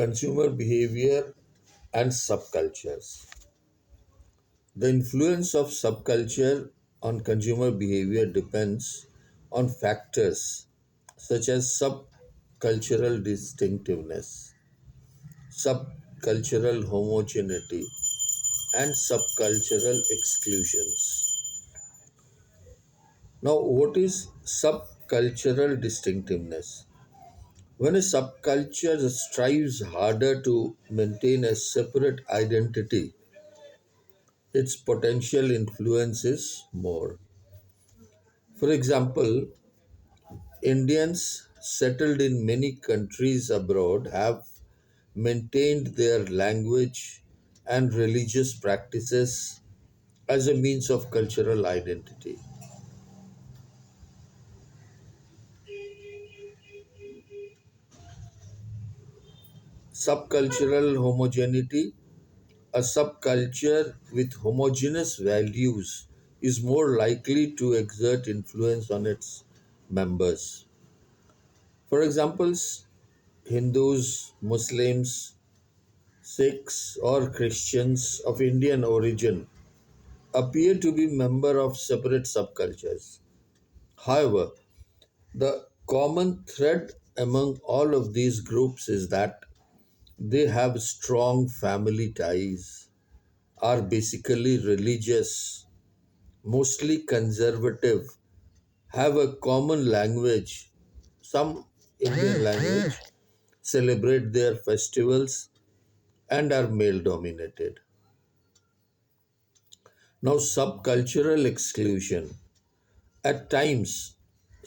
Consumer behavior and subcultures. The influence of subculture on consumer behavior depends on factors such as subcultural distinctiveness, subcultural homogeneity, and subcultural exclusions. Now, what is subcultural distinctiveness? When a subculture strives harder to maintain a separate identity, its potential influence is more. For example, Indians settled in many countries abroad have maintained their language and religious practices as a means of cultural identity. Subcultural homogeneity. A subculture with homogeneous values is more likely to exert influence on its members. For examples, Hindus, Muslims, Sikhs, or Christians of Indian origin appear to be members of separate subcultures. However, the common thread among all of these groups is that they have strong family ties, are basically religious, mostly conservative, have a common language, some Indian language, celebrate their festivals, and are male dominated. Now, subcultural exclusion. At times,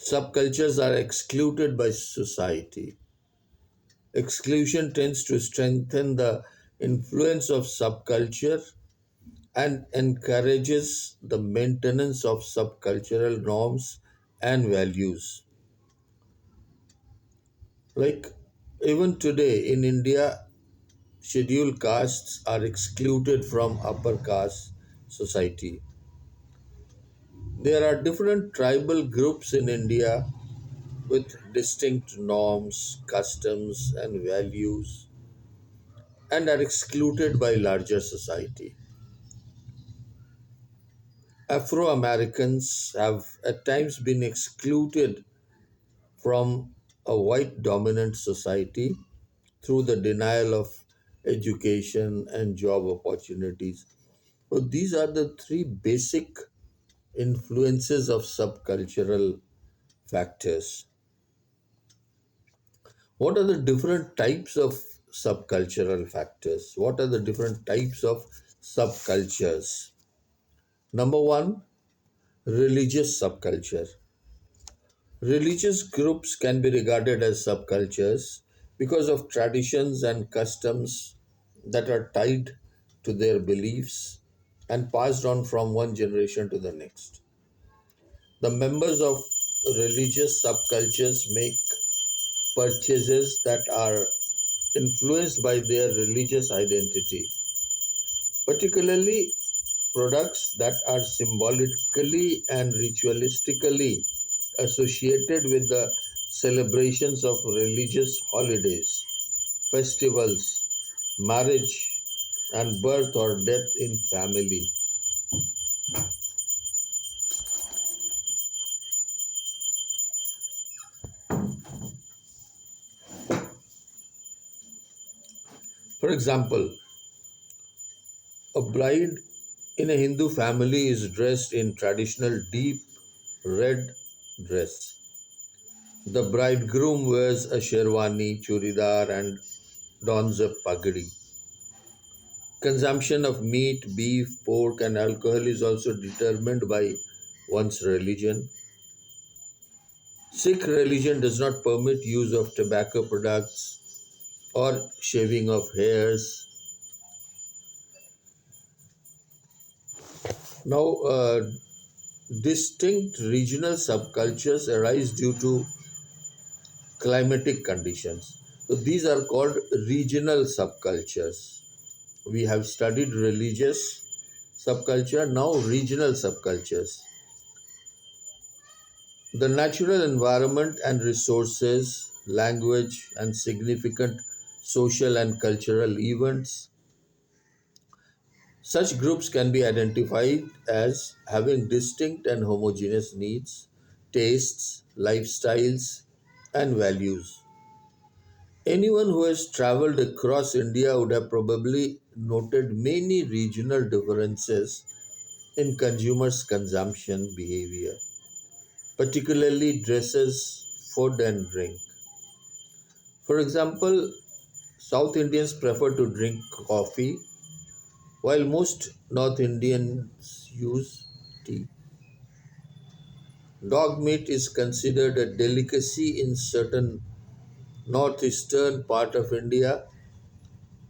subcultures are excluded by society. Exclusion tends to strengthen the influence of subculture and encourages the maintenance of subcultural norms and values. Like even today in India, scheduled castes are excluded from upper caste society. There are different tribal groups in India with distinct norms, customs, and values and are excluded by larger society. Afro Americans have at times been excluded from a white dominant society through the denial of education and job opportunities. So these are the three basic influences of subcultural factors. What are the different types of subcultural factors? What are the different types of subcultures? Number one, religious subculture. Religious groups can be regarded as subcultures because of traditions and customs that are tied to their beliefs and passed on from one generation to the next. The members of religious subcultures make purchases that are influenced by their religious identity, particularly products that are symbolically and ritualistically associated with the celebrations of religious holidays, festivals, marriage, and birth or death in family. For example, a bride in a Hindu family is dressed in traditional deep red dress. The bridegroom wears a sherwani, churidar, and dons a pagadi. Consumption of meat, beef, pork, and alcohol is also determined by one's religion. Sikh religion does not permit use of tobacco products or shaving of hairs. Now, distinct regional subcultures arise due to climatic conditions. So these are called regional subcultures. We have studied religious subculture, now regional subcultures. The natural environment and resources, language, and significant social and cultural events. Such groups can be identified as having distinct and homogeneous needs, tastes, lifestyles, and values. Anyone who has traveled across India would have probably noted many regional differences in consumers' consumption behavior, particularly dresses, food, and drink. For example, South Indians prefer to drink coffee, while most North Indians use tea. Dog meat is considered a delicacy in certain northeastern part of India,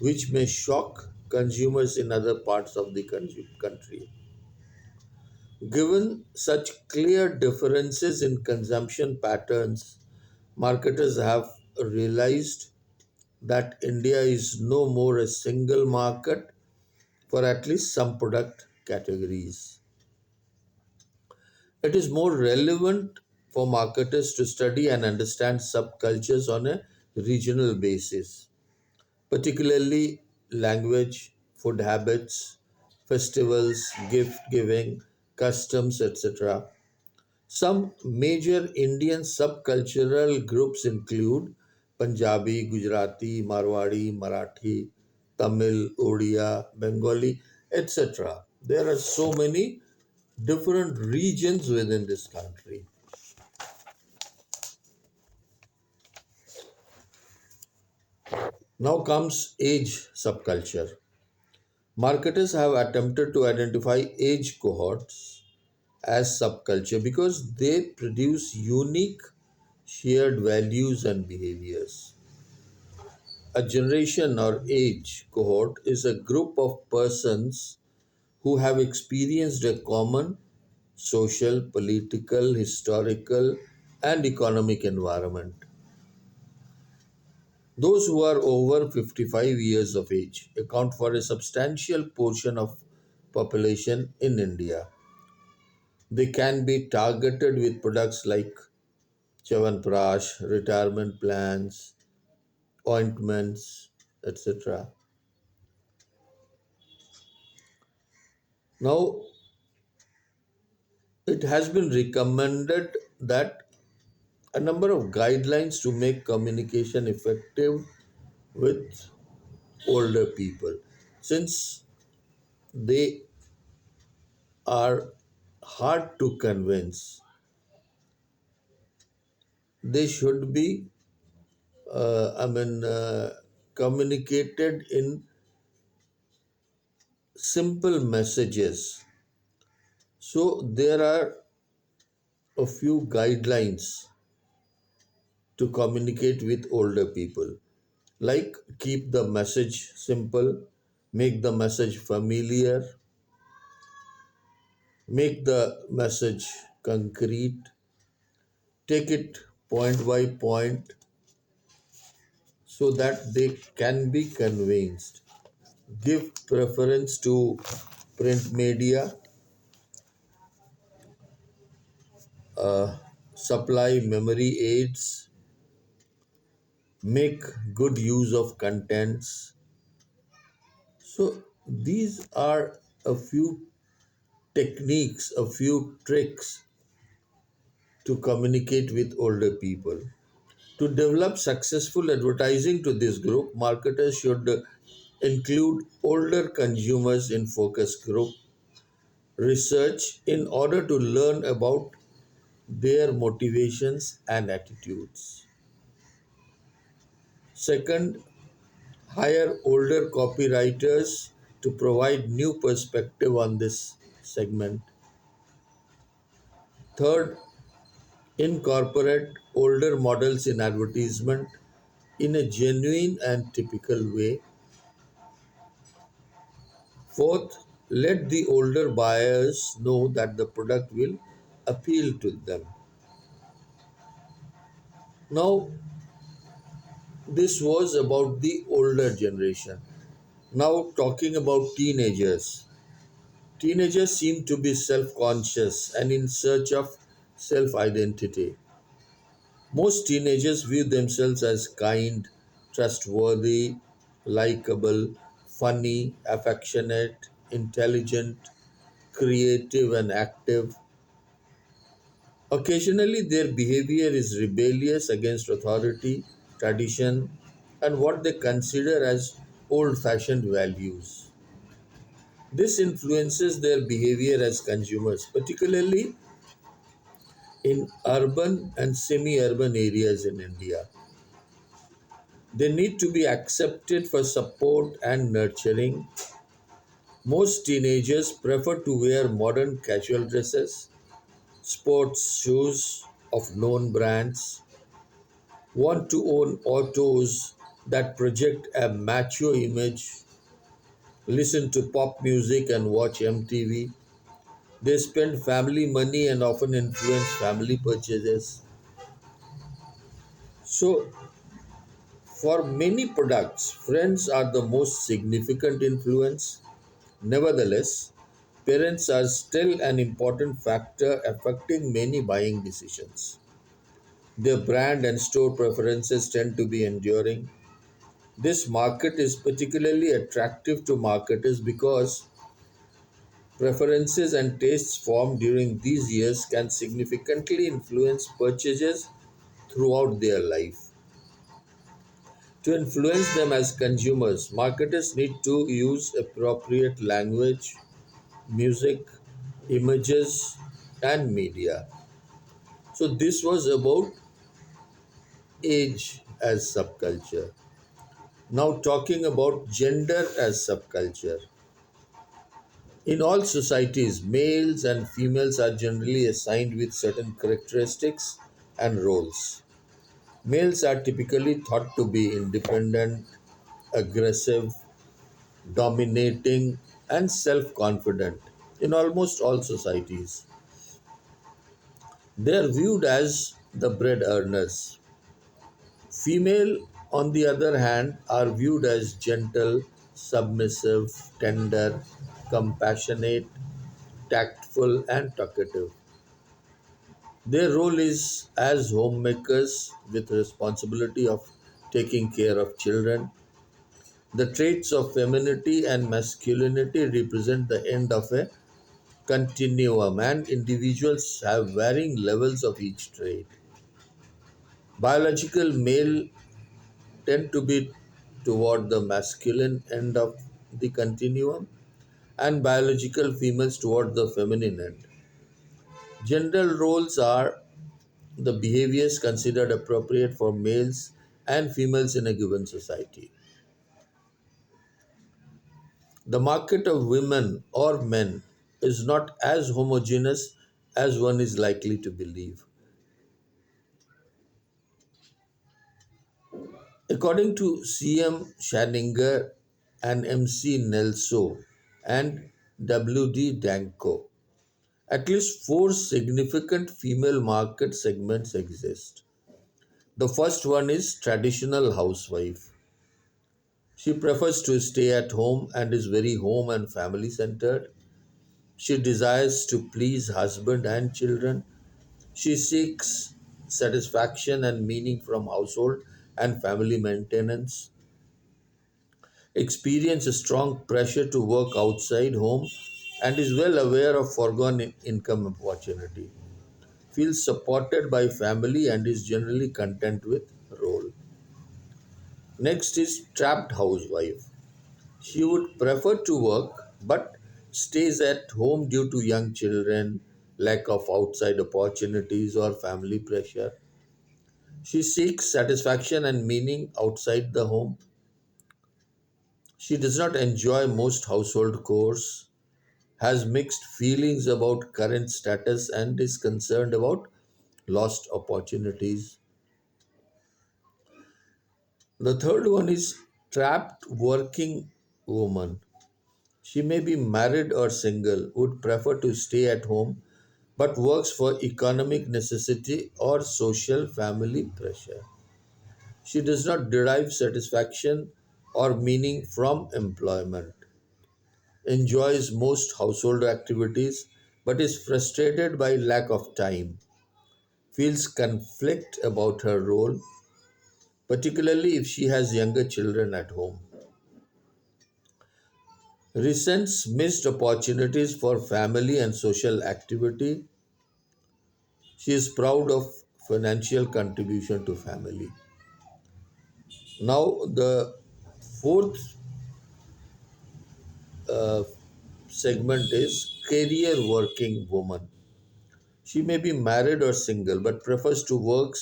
which may shock consumers in other parts of the country. Given such clear differences in consumption patterns, marketers have realized that India is no more a single market for at least some product categories. It is more relevant for marketers to study and understand subcultures on a regional basis, particularly language, food habits, festivals, gift giving, customs, etc. Some major Indian subcultural groups include Punjabi, Gujarati, Marwadi, Marathi, Tamil, Odia, Bengali, etc. There are so many different regions within this country. Now comes age subculture. Marketers have attempted to identify age cohorts as subculture because they produce unique shared values and behaviors. A generation or age cohort is a group of persons who have experienced a common social, political, historical, and economic environment. Those who are over 55 years of age account for a substantial portion of population in India. They can be targeted with products like Chavanprash, retirement plans, ointments, etc. Now, it has been recommended that a number of guidelines to make communication effective with older people, since they are hard to convince. They should be, I mean, communicated in simple messages. So there are a few guidelines to communicate with older people, like keep the message simple, make the message familiar, make the message concrete, take it point by point so that they can be convinced. Give preference to print media, supply memory aids, make good use of contents. So, these are a few techniques, a few tricks to communicate with older people. To develop successful advertising to this group, marketers should include older consumers in focus group research in order to learn about their motivations and attitudes. Second, hire older copywriters to provide new perspective on this segment. Third, incorporate older models in advertisement in a genuine and typical way. Fourth, let the older buyers know that the product will appeal to them. Now, this was about the older generation. Now, talking about teenagers. Teenagers seem to be self conscious and in search of self identity. Most teenagers view themselves as kind, trustworthy, likable, funny, affectionate, intelligent, creative, and active. Occasionally, their behavior is rebellious against authority, tradition, and what they consider as old fashioned values. This influences their behavior as consumers, particularly in urban and semi urban areas in India. They need to be accepted for support and nurturing. Most teenagers prefer to wear modern casual dresses, sports shoes of known brands, want to own autos that project a macho image, listen to pop music and watch MTV. They spend family money and often influence family purchases. So, for many products, friends are the most significant influence. Nevertheless, parents are still an important factor affecting many buying decisions. Their brand and store preferences tend to be enduring. This market is particularly attractive to marketers because preferences and tastes formed during these years can significantly influence purchases throughout their life. To influence them as consumers, marketers need to use appropriate language, music, images, and media. So, this was about age as subculture. Now, talking about gender as subculture. In all societies, males and females are generally assigned with certain characteristics and roles. Males are typically thought to be independent, aggressive, dominating, and self confident in almost all societies. They are viewed as the bread earners. Female, on the other hand, are viewed as gentle, submissive, tender, compassionate, tactful, and talkative. Their role is as homemakers with responsibility of taking care of children. The traits of femininity and masculinity represent the end of a continuum, and individuals have varying levels of each trait. Biological male tend to be toward the masculine end of the continuum, and biological females toward the feminine end. General roles are the behaviors considered appropriate for males and females in a given society. The market of women or men is not as homogeneous as one is likely to believe. According to CM Schaninger and MC Nelso and WD Danko, at least four significant female market segments exist. The first one is traditional housewife. She prefers to stay at home and is very home and family centered. She desires to please husband and children. She seeks satisfaction and meaning from household and family maintenance. Experience a strong pressure to work outside home and is well aware of foregone income opportunity. Feels supported by family and is generally content with role. Next is trapped housewife. She would prefer to work but stays at home due to young children, lack of outside opportunities, or family pressure. She seeks satisfaction and meaning outside the home. She does not enjoy most household chores, has mixed feelings about current status, and is concerned about lost opportunities. The third one is trapped working woman. She may be married or single, would prefer to stay at home, but works for economic necessity or social family pressure. She does not derive satisfaction or meaning from employment, enjoys most household activities, but is frustrated by lack of time, feels conflict about her role, particularly if she has younger children at home. Resents missed opportunities for family and social activity. She is proud of financial contribution to family. Now, the fourth segment is career working woman. She may be married or single but prefers to work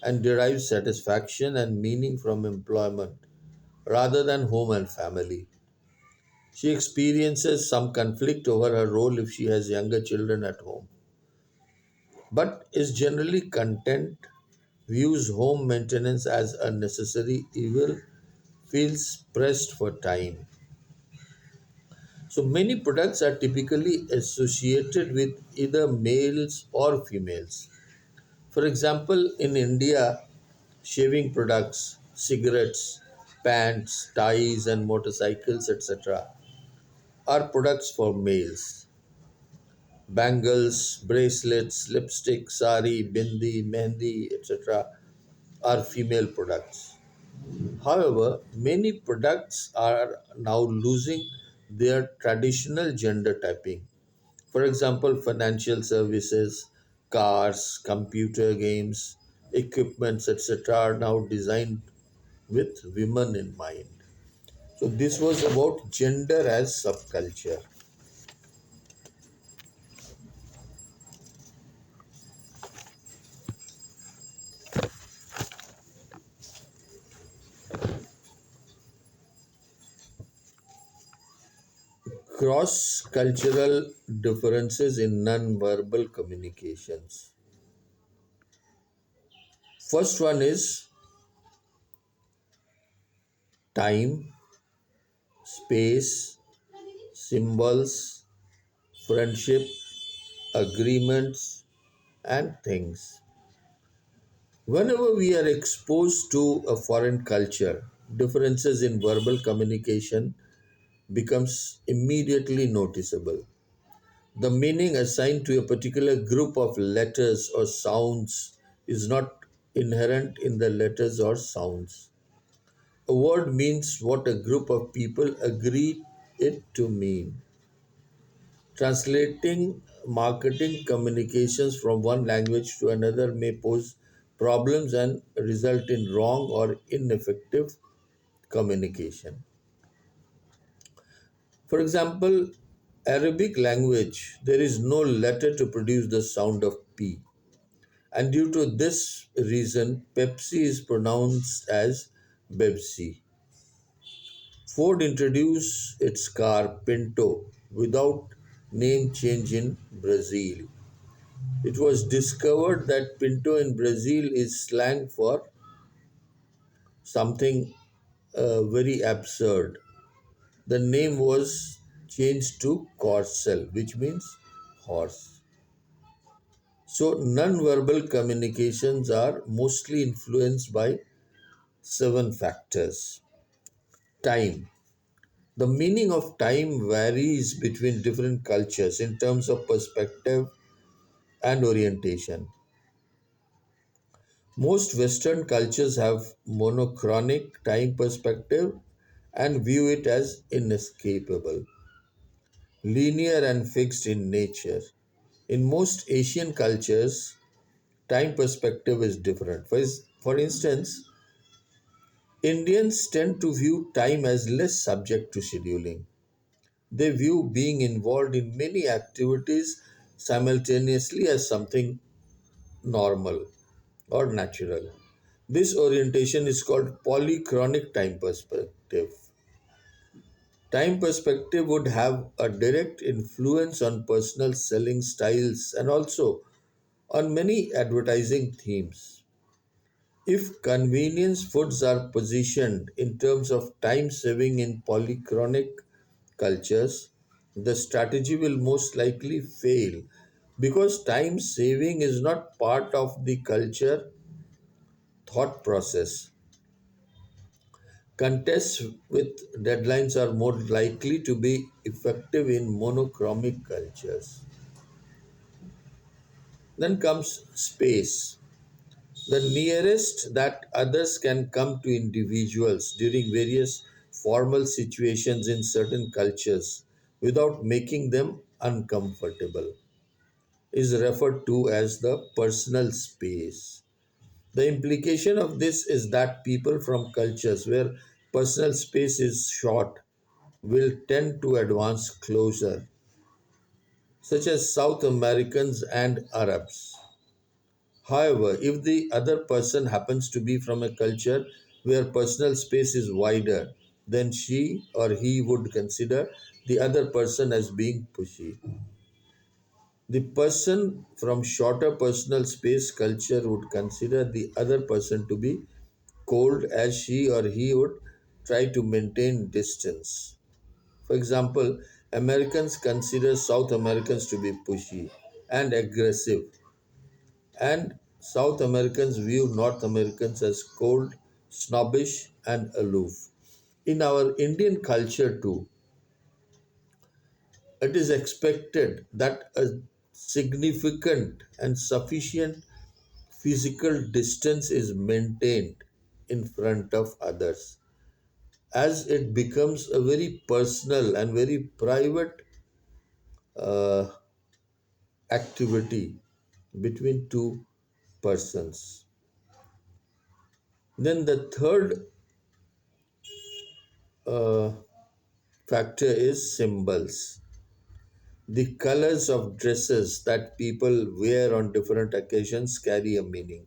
and derive satisfaction and meaning from employment rather than home and family. She experiences some conflict over her role if she has younger children at home, but is generally content, views home maintenance as a necessary evil, feels pressed for time. So many products are typically associated with either males or females. For example, in India, shaving products, cigarettes, pants, ties, and motorcycles, etc., are products for males. Bangles, bracelets, lipstick, sari, bindi, mehndi, etc., are female products. However, many products are now losing their traditional gender typing. For example, financial services, cars, computer games, equipments, etc., are now designed with women in mind. So, this was about gender as subculture. Cross cultural differences in non verbal communications. First one is time, space, symbols, friendship, agreements, and things. Whenever we are exposed to a foreign culture, differences in verbal communication becomes immediately noticeable. The meaning assigned to a particular group of letters or sounds is not inherent in the letters or sounds. A word means what a group of people agree it to mean. Translating marketing communications from one language to another may pose problems and result in wrong or ineffective communication. For example, Arabic language, there is no letter to produce the sound of P. And due to this reason, Pepsi is pronounced as Bebsi. Ford introduced its car Pinto without name change in Brazil. It was discovered that Pinto in Brazil is slang for something very absurd. The name was changed to Corcel, which means horse. So, non-verbal communications are mostly influenced by seven factors. Time. The meaning of time varies between different cultures in terms of perspective and orientation. Most Western cultures have monochronic time perspective and view it as inescapable, linear and fixed in nature. In most Asian cultures, time perspective is different. For instance, Indians tend to view time as less subject to scheduling. They view being involved in many activities simultaneously as something normal or natural. This orientation is called polychronic time perspective. Time perspective would have a direct influence on personal selling styles and also on many advertising themes. If convenience foods are positioned in terms of time saving in polychronic cultures, the strategy will most likely fail because time saving is not part of the culture thought process. Contests with deadlines are more likely to be effective in monochromic cultures. Then comes space. The nearest that others can come to individuals during various formal situations in certain cultures without making them uncomfortable is referred to as the personal space. The implication of this is that people from cultures where personal space is short will tend to advance closer, such as South Americans and Arabs. However, if the other person happens to be from a culture where personal space is wider, then she or he would consider the other person as being pushy. The person from shorter personal space culture would consider the other person to be cold, as she or he would try to maintain distance. For example, Americans consider South Americans to be pushy and aggressive, and South Americans view North Americans as cold, snobbish, and aloof. In our Indian culture, too, it is expected that a significant and sufficient physical distance is maintained in front of others, as it becomes a very personal and very private uh, activity between two persons. Then the third uh, factor is symbols. The colors of dresses that people wear on different occasions carry a meaning.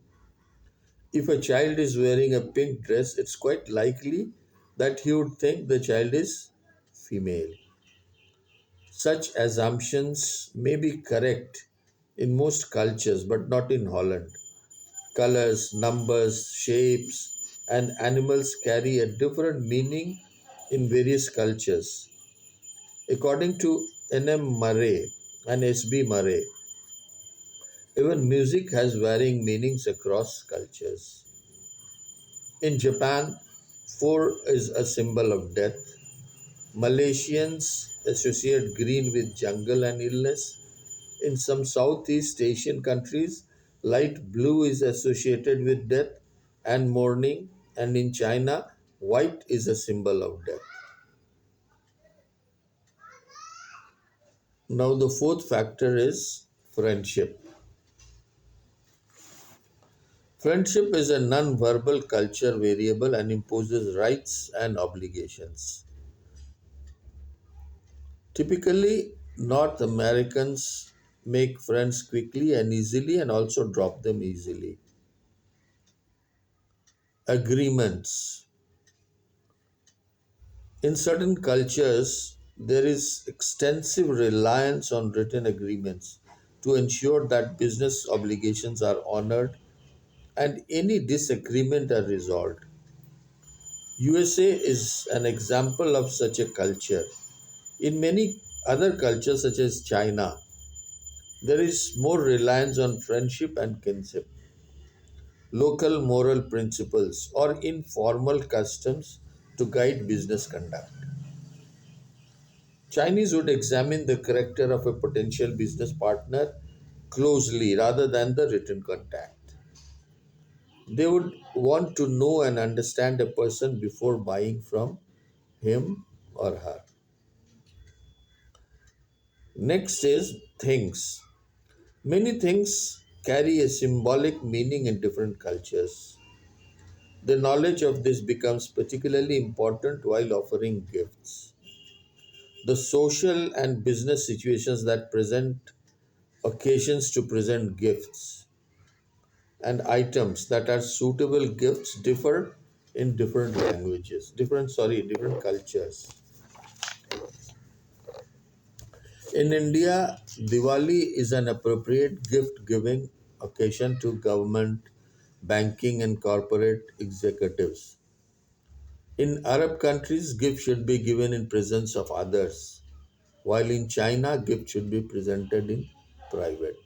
If a child is wearing a pink dress, it's quite likely that he would think the child is female. Such assumptions may be correct in most cultures, but not in Holland. Colors, numbers, shapes, and animals carry a different meaning in various cultures. According to N.M. Murray and S.B. Murray, even music has varying meanings across cultures. In Japan, four is a symbol of death. Malaysians associate green with jungle and illness. In some Southeast Asian countries, light blue is associated with death and mourning, and in China, white is a symbol of death. Now, the fourth factor is friendship. Friendship is a non verbal culture variable and imposes rights and obligations. Typically, North Americans make friends quickly and easily and also drop them easily. Agreements. In certain cultures, there is extensive reliance on written agreements to ensure that business obligations are honored and any disagreement are resolved. USA is an example of such a culture. In many other cultures, such as China, there is more reliance on friendship and kinship, local moral principles, or informal customs to guide business conduct. Chinese would examine the character of a potential business partner closely rather than the written contact. They would want to know and understand a person before buying from him or her. Next is things. Many things carry a symbolic meaning in different cultures. The knowledge of this becomes particularly important while offering gifts. The social and business situations that present occasions to present gifts and items that are suitable gifts differ in different languages, different cultures. In India, Diwali is an appropriate gift giving occasion to government, banking, and corporate executives. In Arab countries, gifts should be given in presence of others, while in China, gifts should be presented in private.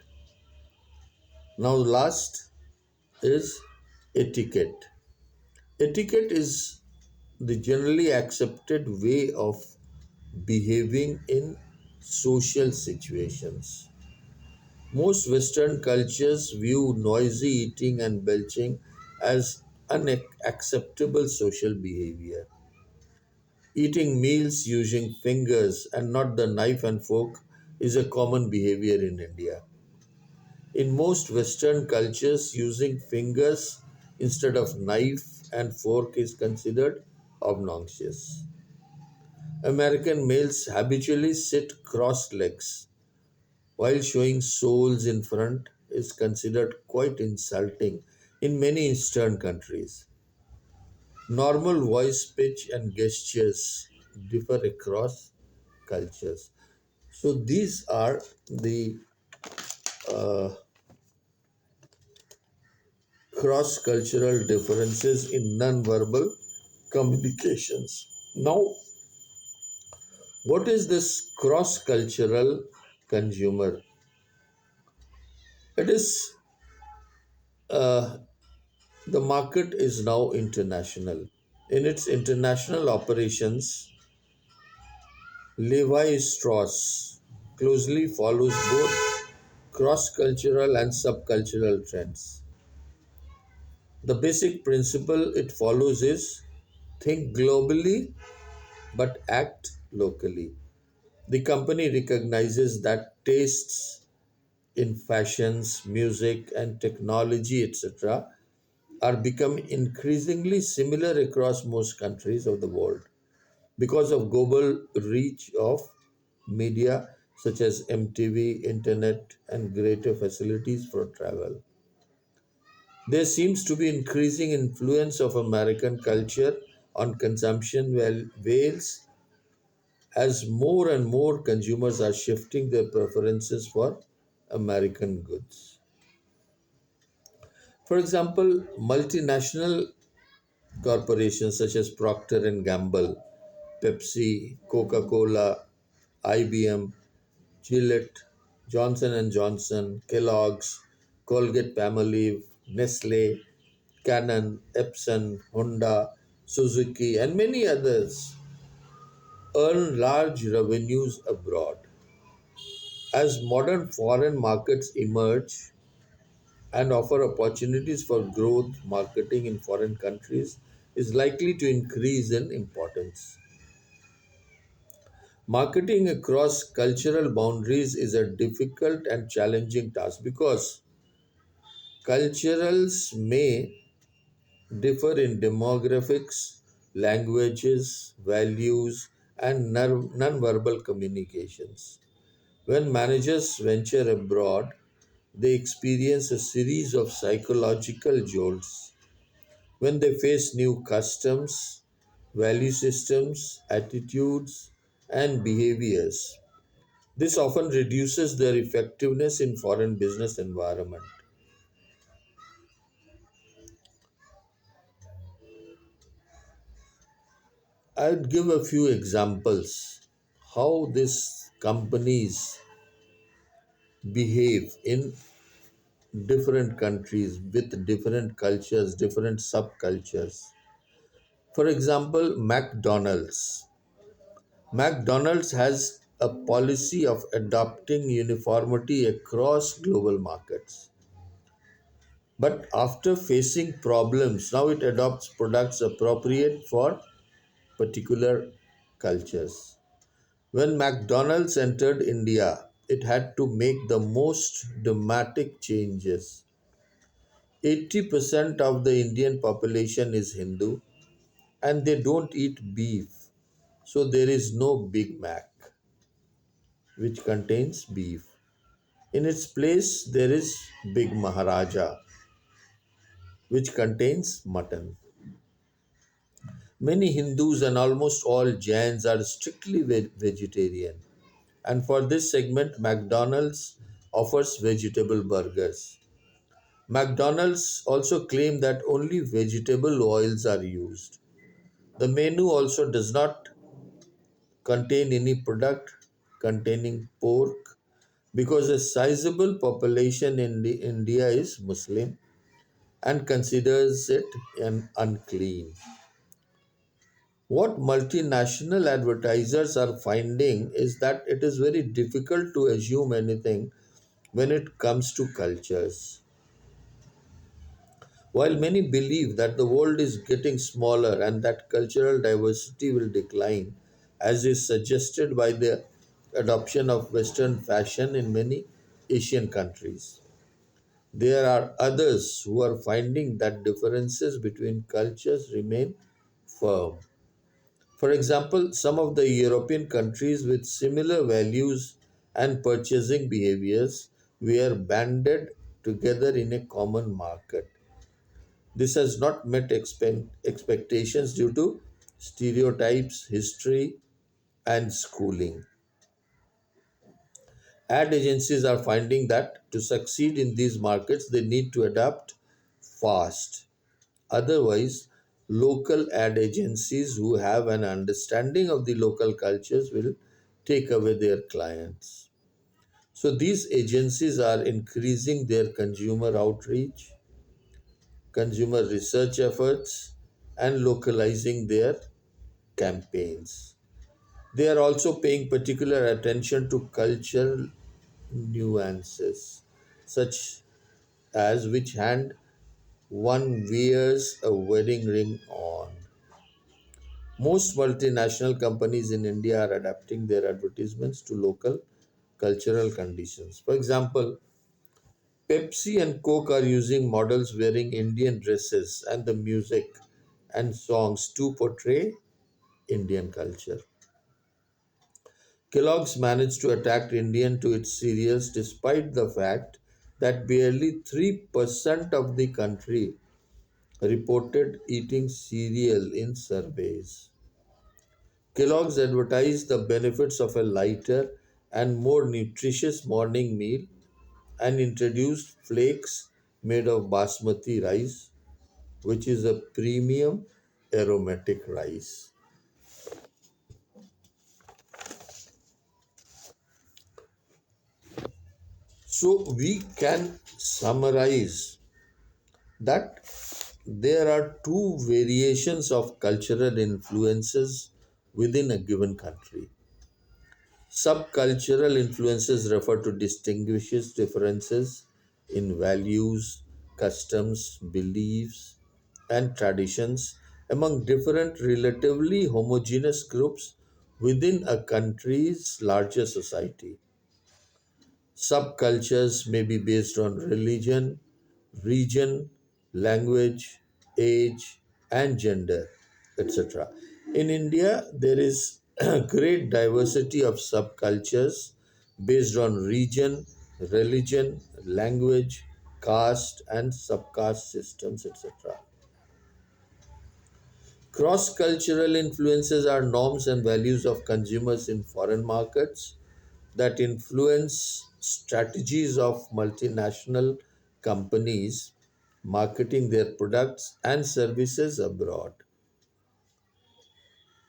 Now, last is etiquette. Etiquette is the generally accepted way of behaving in social situations. Most Western cultures view noisy eating and belching as unacceptable social behavior. Eating meals using fingers and not the knife and fork is a common behavior in India. In most Western cultures, using fingers instead of knife and fork is considered obnoxious. American males habitually sit crossed legs while showing soles in front is considered quite insulting in many Eastern countries. Normal voice pitch and gestures differ across cultures. So these are the cross cultural differences in non-verbal communications. Now, what is this cross cultural consumer? It is the market is now international. In its international operations, Levi Strauss closely follows both cross cultural and subcultural trends. The basic principle it follows is think globally but act locally. The company recognizes that tastes in fashions, music, and technology, etc., are becoming increasingly similar across most countries of the world because of global reach of media such as MTV, internet, and greater facilities for travel. There seems to be increasing influence of American culture on consumption whales as more and more consumers are shifting their preferences for American goods. For example, multinational corporations such as Procter and Gamble, Pepsi, Coca-Cola, IBM, Gillette, Johnson and Johnson, Kellogg's, Colgate Palmolive, Nestle, Canon, Epson, Honda, Suzuki, and many others earn large revenues abroad. As modern foreign markets emerge and offer opportunities for growth, marketing in foreign countries is likely to increase in importance. Marketing across cultural boundaries is a difficult and challenging task because cultures may differ in demographics, languages, values, and non-verbal communications. When managers venture abroad, they experience a series of psychological jolts when they face new customs, value systems, attitudes, and behaviors. This often reduces their effectiveness in foreign business environment. I'd give a few examples how these companies behave in different countries with different cultures, different subcultures. For example, McDonald's. McDonald's has a policy of adopting uniformity across global markets. But after facing problems, now it adopts products appropriate for particular cultures. When McDonald's entered India, it had to make the most dramatic changes. 80% of the Indian population is Hindu and they don't eat beef. So there is no Big Mac, which contains beef. In its place, there is Big Maharaja, which contains mutton. Many Hindus and almost all Jains are strictly vegetarian. And for this segment, McDonald's offers vegetable burgers. McDonald's also claim that only vegetable oils are used. The menu also does not contain any product containing pork because a sizable population in India is Muslim and considers it an unclean. What multinational advertisers are finding is that it is very difficult to assume anything when it comes to cultures. While many believe that the world is getting smaller and that cultural diversity will decline, as is suggested by the adoption of Western fashion in many Asian countries, there are others who are finding that differences between cultures remain firm. For example, some of the European countries with similar values and purchasing behaviors were banded together in a common market. This has not met expectations due to stereotypes, history, and schooling. Ad agencies are finding that to succeed in these markets, they need to adapt fast. Otherwise, local ad agencies who have an understanding of the local cultures will take away their clients. So, these agencies are increasing their consumer outreach, consumer research efforts, and localizing their campaigns. They are also paying particular attention to cultural nuances, such as which hand one wears a wedding ring on. Most multinational companies in India are adapting their advertisements to local cultural conditions. For example, Pepsi and Coke are using models wearing Indian dresses and the music and songs to portray Indian culture. Kellogg's managed to attract Indian to its cereals despite the fact that barely 3% of the country reported eating cereal in surveys. Kellogg's advertised the benefits of a lighter and more nutritious morning meal and introduced flakes made of basmati rice, which is a premium aromatic rice. So we can summarize that there are two variations of cultural influences within a given country. Subcultural influences refer to distinguishes differences in values, customs, beliefs, and traditions among different relatively homogeneous groups within a country's larger society. Subcultures may be based on religion, region, language, age, and gender, etc. In India, there is a great diversity of subcultures based on region, religion, language, caste, and subcaste systems, etc. Cross cultural influences are norms and values of consumers in foreign markets that influence strategies of multinational companies marketing their products and services abroad.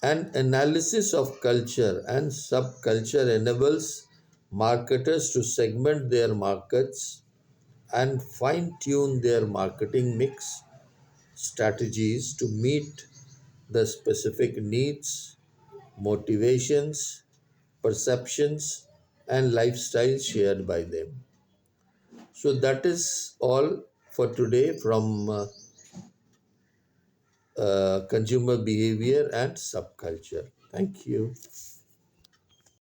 An analysis of culture and subculture enables marketers to segment their markets and fine tune their marketing mix strategies to meet the specific needs, motivations, perceptions, and lifestyles shared by them. So that is all for today from consumer behavior and subculture. Thank you.